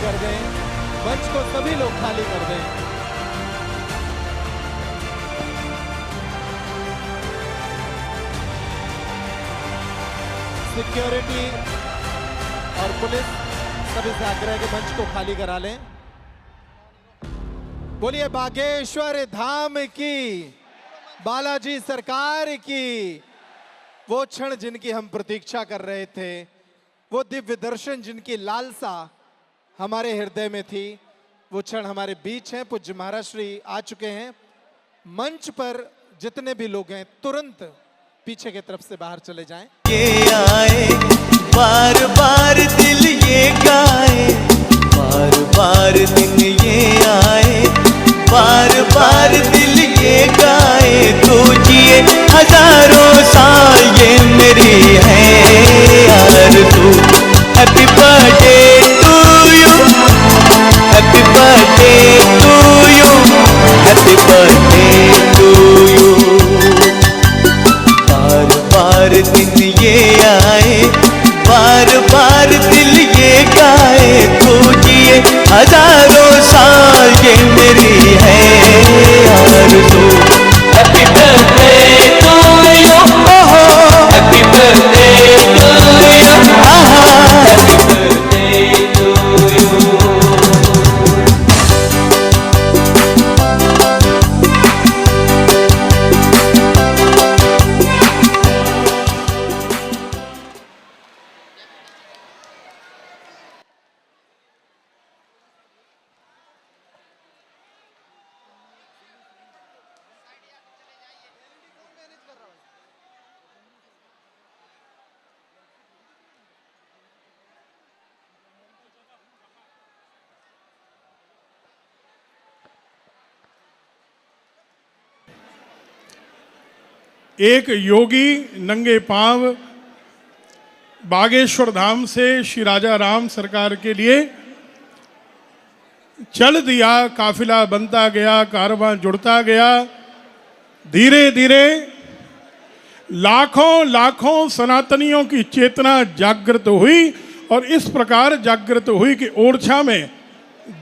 कर दें, मंच को सभी लोग खाली कर दें। सिक्योरिटी और पुलिस सभी से आग्रह है कि मंच को खाली करा लें। बोलिए बागेश्वर धाम की, बालाजी सरकार की। वो क्षण जिनकी हम प्रतीक्षा कर रहे थे, वो दिव्य दर्शन जिनकी लालसा हमारे हृदय में थी, वो क्षण हमारे बीच हैं। पूज्य महाराज श्री आ चुके हैं। मंच पर जितने भी लोग हैं तुरंत पीछे की तरफ से बाहर चले जाएं। ये आए बार बार दिल ये गाए, बार बार दिन ये आए, बार बार दिल ये गाए। तू जिए हजारों साल ये मेरी है आरज़ू। Happy birthday to you, happy birthday to you, happy birthday to you. बार बार दिन ये आए, बार बार दिल ये गाए। तू जिए हजारों साल ये मेरी है आरज़ू। Happy birthday to you, happy birthday to you, happy birthday to you. एक योगी नंगे पांव बागेश्वर धाम से श्री राजा राम सरकार के लिए चल दिया। काफिला बनता गया, कारवां जुड़ता गया। धीरे धीरे लाखों लाखों सनातनियों की चेतना जागृत हुई और इस प्रकार जागृत हुई कि ओरछा में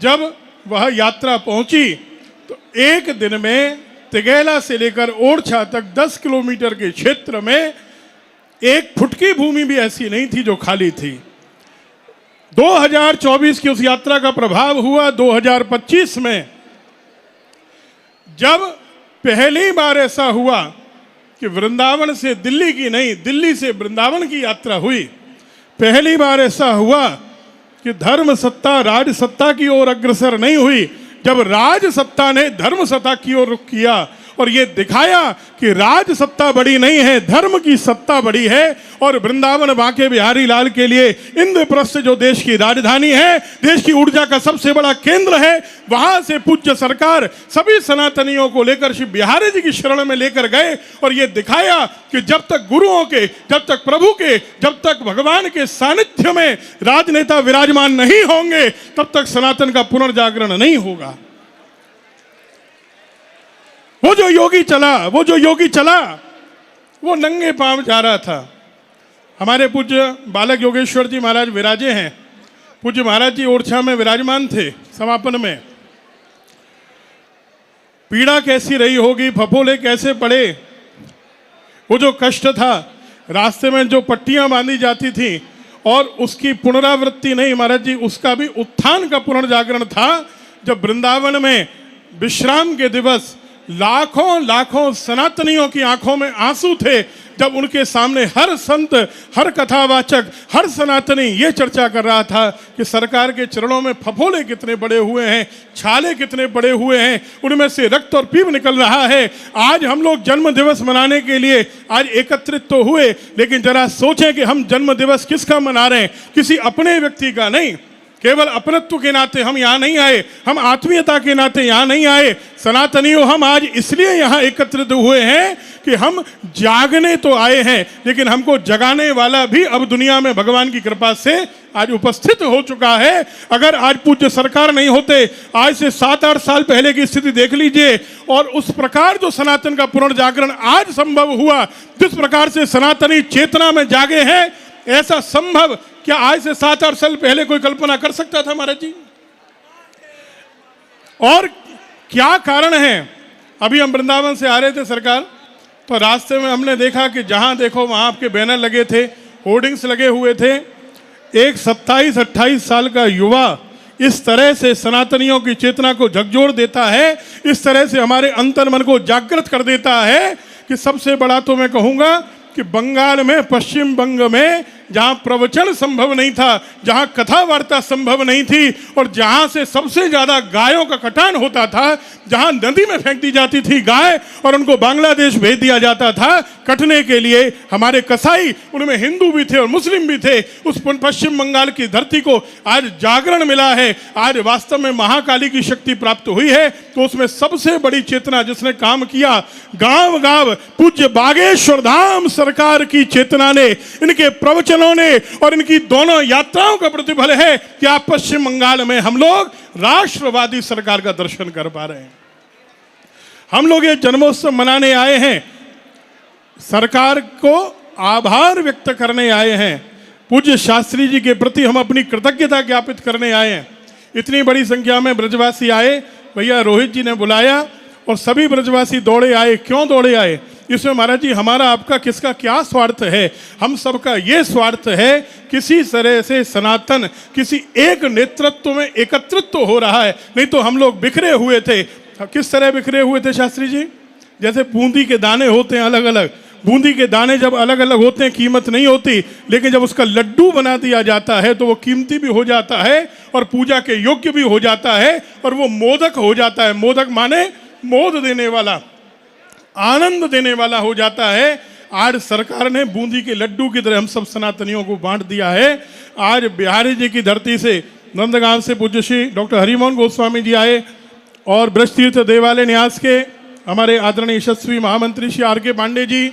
जब वह यात्रा पहुंची तो एक दिन में तिगैला से लेकर ओरछा तक 10 किलोमीटर के क्षेत्र में एक फुटकी भूमि भी ऐसी नहीं थी जो खाली थी। 2024 की उस यात्रा का प्रभाव हुआ 2025 में, जब पहली बार ऐसा हुआ कि वृंदावन से दिल्ली की नहीं, दिल्ली से वृंदावन की यात्रा हुई। पहली बार ऐसा हुआ कि धर्म सत्ता राज सत्ता की ओर अग्रसर नहीं हुई, जब राज सत्ता ने धर्म सत्ता की ओर रुख किया और ये दिखाया कि राज सत्ता बड़ी नहीं है, धर्म की सत्ता बड़ी है। और वृंदावन बांके बिहारी लाल के लिए इंद्रप्रस्थ जो देश की राजधानी है, देश की ऊर्जा का सबसे बड़ा केंद्र है, वहां से पूज्य सरकार सभी सनातनियों को लेकर श्री बिहारी जी की शरण में लेकर गए और ये दिखाया कि जब तक गुरुओं के, जब तक प्रभु के, जब तक भगवान के सानिध्य में राजनेता विराजमान नहीं होंगे, तब तक सनातन का पुनर्जागरण नहीं होगा। वो जो योगी चला, वो नंगे पांव जा रहा था। हमारे पूज्य बालक योगेश्वर जी महाराज विराजे हैं। पूज्य महाराज जी ओरछा में विराजमान थे समापन में। पीड़ा कैसी रही होगी, फफोले कैसे पड़े, वो जो कष्ट था, रास्ते में जो पट्टियां बांधी जाती थी और उसकी पुनरावृत्ति नहीं महाराज जी, उसका भी उत्थान का पुनर्जागरण था। जब वृंदावन में विश्राम के दिवस लाखों लाखों सनातनियों की आंखों में आंसू थे, जब उनके सामने हर संत, हर कथावाचक, हर सनातनी ये चर्चा कर रहा था कि सरकार के चरणों में फफोले कितने बड़े हुए हैं, छाले कितने बड़े हुए हैं, उनमें से रक्त और पीप निकल रहा है। आज हम लोग जन्म दिवस मनाने के लिए आज एकत्रित तो हुए, लेकिन जरा सोचें कि हम जन्म दिवस किसका मना रहे हैं? किसी अपने व्यक्ति का नहीं। केवल अपनत्व के नाते हम यहाँ नहीं आए, हम आत्मीयता के नाते यहाँ नहीं आए। सनातनियों, हम आज इसलिए यहाँ एकत्रित हुए हैं कि हम जागने तो आए हैं, लेकिन हमको जगाने वाला भी अब दुनिया में भगवान की कृपा से आज उपस्थित हो चुका है। अगर आज पूज्य सरकार नहीं होते, आज से 7-8 साल पहले की स्थिति देख लीजिए, और उस प्रकार जो सनातन का पुनर्जागरण आज संभव हुआ, जिस प्रकार से सनातनी चेतना में जागे हैं, ऐसा संभव क्या आज से 7-8 साल पहले कोई कल्पना कर सकता था महाराज जी? और क्या कारण है? अभी हम वृंदावन से आ रहे थे सरकार, तो रास्ते में हमने देखा कि जहां देखो वहां आपके बैनर लगे थे, होर्डिंग्स लगे हुए थे। एक 27-28 साल का युवा इस तरह से सनातनियों की चेतना को झकझोर देता है, इस तरह से हमारे अंतर मन को जागृत कर देता है कि सबसे बड़ा तो मैं कहूंगा कि बंगाल में, पश्चिम बंग में, जहां प्रवचन संभव नहीं था, जहां कथा वार्ता संभव नहीं थी, और जहां से सबसे ज्यादा गायों का कटान होता था, जहां नदी में फेंक दी जाती थी गाय और उनको बांग्लादेश भेज दिया जाता था कटने के लिए, हमारे कसाई, उनमें हिंदू भी थे और मुस्लिम भी थे, उस पश्चिम बंगाल की धरती को आज जागरण मिला है, आज वास्तव में महाकाली की शक्ति प्राप्त हुई है। तो उसमें सबसे बड़ी चेतना जिसने काम किया, गांव गांव पूज्य बागेश्वर धाम सरकार की चेतना ने, इनके प्रवचनों ने और इनकी दोनों यात्राओं का प्रतिफल है कि आप पश्चिम बंगाल में हम लोग राष्ट्रवादी सरकार का दर्शन कर पा रहे हैं। हम लोग ये जन्मोत्सव मनाने आए हैं, सरकार को आभार व्यक्त करने आए हैं, पूज्य शास्त्री जी के प्रति हम अपनी कृतज्ञता ज्ञापित करने आए हैं। इतनी बड़ी संख्या में ब्रजवासी आए, भैया रोहित जी ने बुलाया और सभी ब्रजवासी दौड़े आए। क्यों दौड़े आए? इसमें महाराज जी हमारा आपका किसका क्या स्वार्थ है? हम सबका ये स्वार्थ है किसी तरह से सनातन किसी एक नेतृत्व में एकत्रित्व हो रहा है, नहीं तो हम लोग बिखरे हुए थे। किस तरह बिखरे हुए थे शास्त्री जी? जैसे बूंदी के दाने होते हैं अलग अलग, बूंदी के दाने जब अलग अलग होते हैं कीमत नहीं होती, लेकिन जब उसका लड्डू बना दिया जाता है तो वो कीमती भी हो जाता है और पूजा के योग्य भी हो जाता है और वो मोदक हो जाता है। मोदक माने मोद देने वाला, आनंद देने वाला हो जाता है। आज सरकार ने बूंदी के लड्डू की तरह हम सब सनातनियों को बांट दिया है। आज बिहारी जी की धरती से, नंदगांव से पूज्य श्री डॉक्टर हरिमोहन गोस्वामी जी आए और ब्रजतीर्थ देवालय न्यास के हमारे आदरणीय यशस्वी महामंत्री श्री आर के पांडे जी,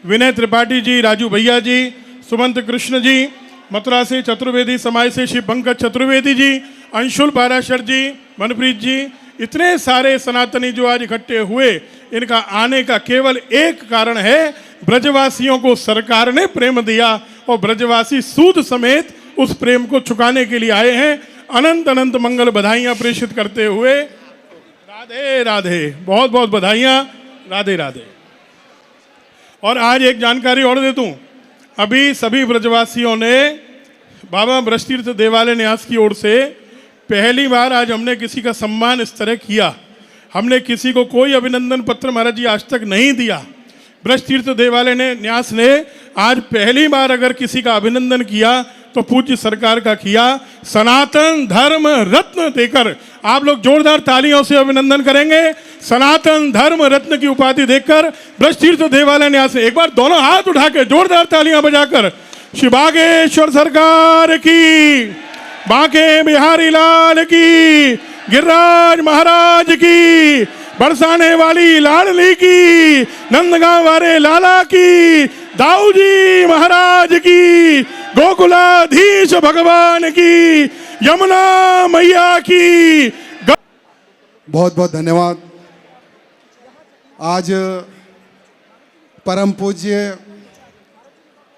विनय त्रिपाठी जी, राजू भैया जी, सुमंत कृष्ण जी, मथुरा से चतुर्वेदी समाज से श्री पंकज चतुर्वेदी जी, अंशुल पाराशर जी, मनप्रीत जी, इतने सारे सनातनी जो आज इकट्ठे हुए, इनका आने का केवल एक कारण है, ब्रजवासियों को सरकार ने प्रेम दिया और ब्रजवासी सूद समेत उस प्रेम को चुकाने के लिए आए हैं। अनंत अनंत मंगल बधाइयां प्रेषित करते हुए राधे राधे, बहुत बहुत बधाइयां, राधे राधे। और आज एक जानकारी और दे दूं, अभी सभी ब्रजवासियों ने बाबा ब्रजतीर्थ देवालय न्यास की ओर से पहली बार आज हमने किसी का सम्मान इस तरह किया। हमने किसी को कोई अभिनंदन पत्र महाराज जी आज तक नहीं दिया। ब्रजतीर्थ देवालय ने न्यास ने आज पहली बार अगर किसी का अभिनंदन किया तो पूज्य सरकार का किया, सनातन धर्म रत्न देकर। आप लोग जोरदार तालियों से अभिनंदन करेंगे। सनातन धर्म रत्न की उपाधि देकर ब्रजतीर्थ देवालय न्यास ने एक बार दोनों हाथ उठा के जोरदार तालियां बजाकर श्री बागेश्वर सरकार की, बांके बिहारी लाल की, गिरिराज महाराज की, बरसाने वाली लाडली की, नंदगांव वाले लाला की, दाऊ जी महाराज की, गोकुलाधीश भगवान की, यमुना मैया की। बहुत बहुत धन्यवाद। आज परम पूज्य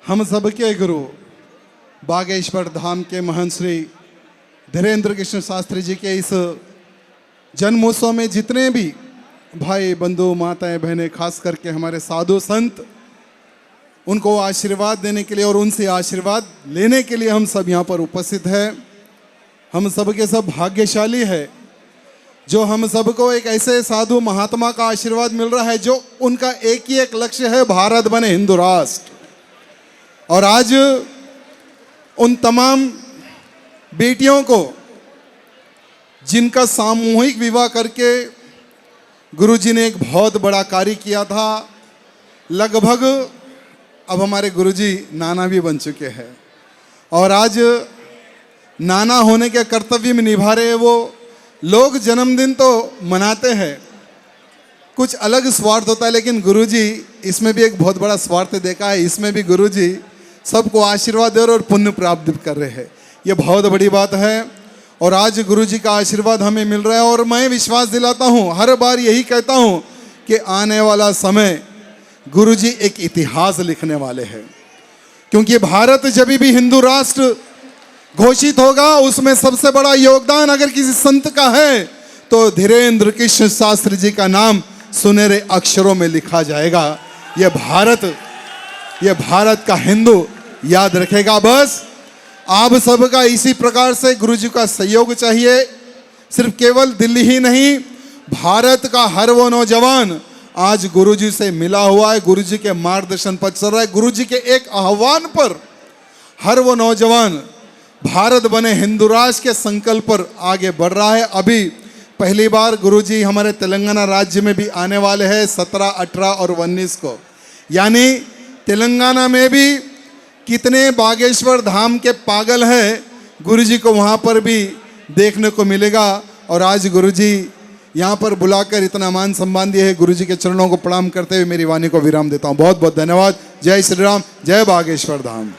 हम सबके गुरु बागेश्वर धाम के महंत श्री धीरेन्द्र कृष्ण शास्त्री जी के इस जन्मोत्सव में जितने भी भाई बंधु माताएं बहनें, खास करके हमारे साधु संत, उनको आशीर्वाद देने के लिए और उनसे आशीर्वाद लेने के लिए हम सब यहाँ पर उपस्थित हैं। हम सब के सब भाग्यशाली है जो हम सबको एक ऐसे साधु महात्मा का आशीर्वाद मिल रहा है जो उनका एक ही एक लक्ष्य है, भारत बने हिंदू राष्ट्र। और आज उन तमाम बेटियों को जिनका सामूहिक विवाह करके गुरुजी ने एक बहुत बड़ा कार्य किया था, लगभग अब हमारे गुरुजी नाना भी बन चुके हैं और आज नाना होने के कर्तव्य में निभा रहे। वो लोग जन्मदिन तो मनाते हैं, कुछ अलग स्वार्थ होता है, लेकिन गुरुजी इसमें भी एक बहुत बड़ा स्वार्थ देखा है। इसमें भी गुरुजी सबको आशीर्वाद दे रहे और पुण्य प्राप्त कर रहे हैं, ये बहुत बड़ी बात है। और आज गुरुजी का आशीर्वाद हमें मिल रहा है और मैं विश्वास दिलाता हूँ, हर बार यही कहता हूँ कि आने वाला समय गुरुजी एक इतिहास लिखने वाले हैं, क्योंकि भारत जब भी हिंदू राष्ट्र घोषित होगा उसमें सबसे बड़ा योगदान अगर किसी संत का है तो धीरेन्द्र कृष्ण शास्त्री जी का नाम सुनहरे अक्षरों में लिखा जाएगा। यह भारत का हिंदू याद रखेगा। बस आप सबका इसी प्रकार से गुरु जी का सहयोग चाहिए। सिर्फ केवल दिल्ली ही नहीं, भारत का हर वो नौजवान आज गुरु जी से मिला हुआ है, गुरु जी के मार्गदर्शन पर चल रहा है। गुरु जी के एक आह्वान पर हर वो नौजवान भारत बने हिंदू राष्ट्र के संकल्प पर आगे बढ़ रहा है। अभी पहली बार गुरु जी हमारे तेलंगाना राज्य में भी आने वाले हैं 17, 18 और 19 को। यानी तेलंगाना में भी कितने बागेश्वर धाम के पागल हैं, गुरु जी को वहाँ पर भी देखने को मिलेगा। और आज गुरु जी यहाँ पर बुलाकर इतना मान सम्मान दिए है। गुरु जी के चरणों को प्रणाम करते हुए मेरी वाणी को विराम देता हूँ। बहुत बहुत धन्यवाद। जय श्री राम, जय बागेश्वर धाम।